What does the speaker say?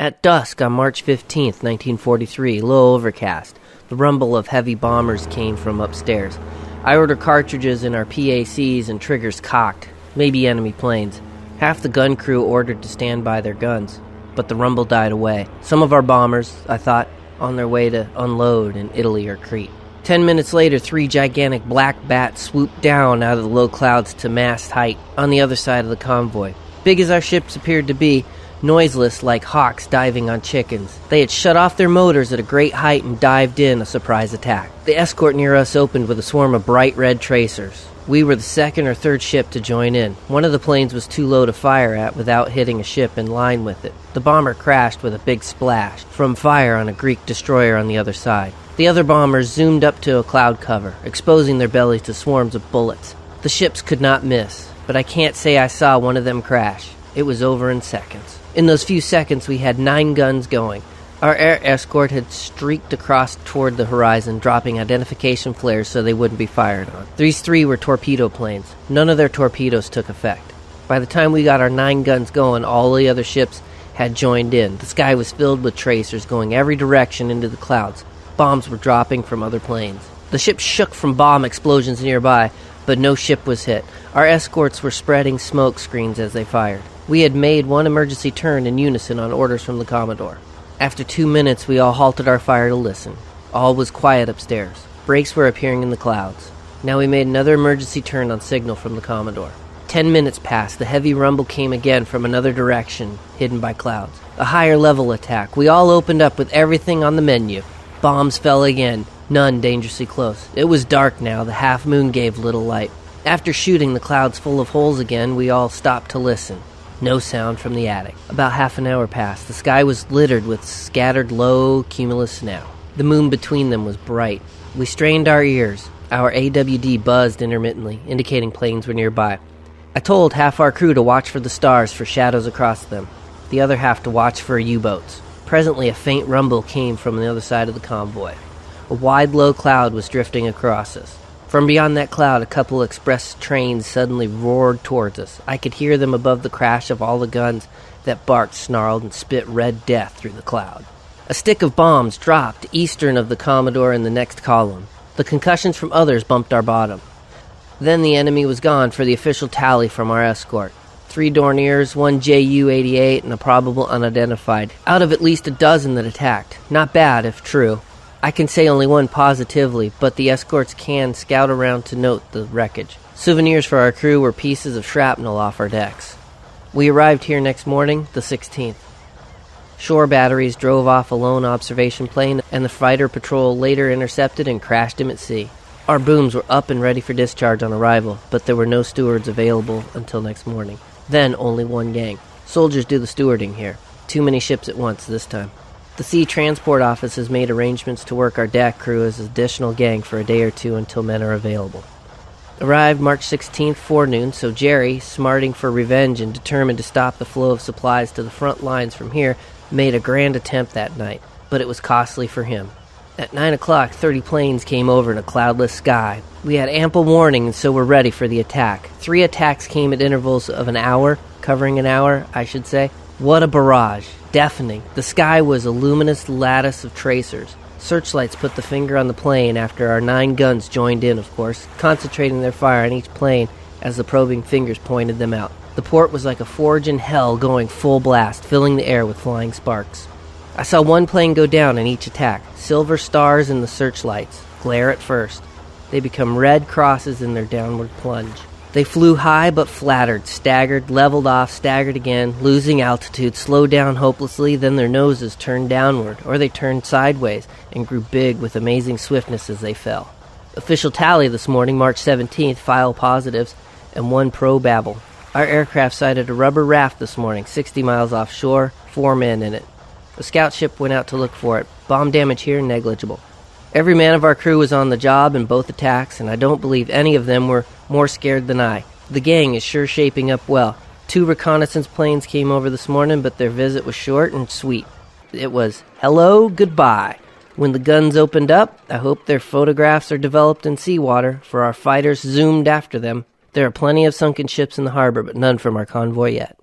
At dusk on March 15th, 1943, low overcast, the rumble of heavy bombers came from upstairs. I ordered cartridges in our PACs and triggers cocked, maybe enemy planes. Half the gun crew ordered to stand by their guns, but the rumble died away. Some of our bombers, I thought, on their way to unload in Italy or Crete. 10 minutes later, 3 gigantic black bats swooped down out of the low clouds to mast height on the other side of the convoy. Big as our ships appeared to be, noiseless like hawks diving on chickens, they had shut off their motors at a great height and dived in a surprise attack. The escort near us opened with a swarm of bright red tracers. We were the second or third ship to join in. One of the planes was too low to fire at without hitting a ship in line with it. The bomber crashed with a big splash from fire on a Greek destroyer on the other side. The other bombers zoomed up to a cloud cover, exposing their bellies to swarms of bullets. The ships could not miss, but I can't say I saw one of them crash. It was over in seconds. In those few seconds, we had 9 guns going. Our air escort had streaked across toward the horizon, dropping identification flares so they wouldn't be fired on. These 3 were torpedo planes. None of their torpedoes took effect. By the time we got our 9 guns going, all the other ships had joined in. The sky was filled with tracers going every direction into the clouds. Bombs were dropping from other planes. The ship shook from bomb explosions nearby, but no ship was hit. Our escorts were spreading smoke screens as they fired. We had made one emergency turn in unison on orders from the Commodore. After 2 minutes, we all halted our fire to listen. All was quiet upstairs. Breaks were appearing in the clouds. Now we made another emergency turn on signal from the Commodore. 10 minutes passed. The heavy rumble came again from another direction, hidden by clouds. A higher level attack. We all opened up with everything on the menu. Bombs fell again, none dangerously close. It was dark now. The half moon gave little light. After shooting the clouds full of holes again, we all stopped to listen. No sound from the attic. About half an hour passed. The sky was littered with scattered low cumulus snow. The moon between them was bright. We strained our ears. Our AWD buzzed intermittently, indicating planes were nearby. I told half our crew to watch for the stars for shadows across them, the other half to watch for U-boats. Presently a faint rumble came from the other side of the convoy. A wide low cloud was drifting across us. From beyond that cloud, a couple express trains suddenly roared towards us. I could hear them above the crash of all the guns that barked, snarled, and spit red death through the cloud. A stick of bombs dropped eastern of the Commodore in the next column. The concussions from others bumped our bottom. Then the enemy was gone for the official tally from our escort. 3 Dorniers, 1 Ju-88, and a probable unidentified, out of at least a dozen that attacked. Not bad, if true. I can say only one positively, but the escorts can scout around to note the wreckage. Souvenirs for our crew were pieces of shrapnel off our decks. We arrived here next morning, the 16th. Shore batteries drove off a lone observation plane, and the fighter patrol later intercepted and crashed him at sea. Our booms were up and ready for discharge on arrival, but there were no stewards available until next morning. Then only 1 gang. Soldiers do the stewarding here. Too many ships at once this time. The Sea Transport Office has made arrangements to work our deck crew as an additional gang for a day or 2 until men are available. Arrived March 16th forenoon, so Jerry, smarting for revenge and determined to stop the flow of supplies to the front lines from here, made a grand attempt that night, but it was costly for him. At 9 o'clock, 30 planes came over in a cloudless sky. We had ample warning, and so were ready for the attack. 3 attacks came at intervals of an hour, covering an hour, I should say. What a barrage. Deafening. The sky was a luminous lattice of tracers. Searchlights put the finger on the plane after our 9 guns joined in, of course, concentrating their fire on each plane as the probing fingers pointed them out. The port was like a forge in hell going full blast, filling the air with flying sparks. I saw 1 plane go down in each attack. Silver stars in the searchlights. Glare at first. They become red crosses in their downward plunge. They flew high but flattered, staggered, leveled off, staggered again, losing altitude, slowed down hopelessly, then their noses turned downward, or they turned sideways and grew big with amazing swiftness as they fell. Official tally this morning, March 17th, file positives, and 1 probable. Our aircraft sighted a rubber raft this morning, 60 miles offshore, 4 men in it. A scout ship went out to look for it. Bomb damage here, negligible. Every man of our crew was on the job in both attacks, and I don't believe any of them were more scared than I. The gang is sure shaping up well. 2 reconnaissance planes came over this morning, but their visit was short and sweet. It was, hello, goodbye. When the guns opened up, I hope their photographs are developed in seawater, for our fighters zoomed after them. There are plenty of sunken ships in the harbor, but none from our convoy yet.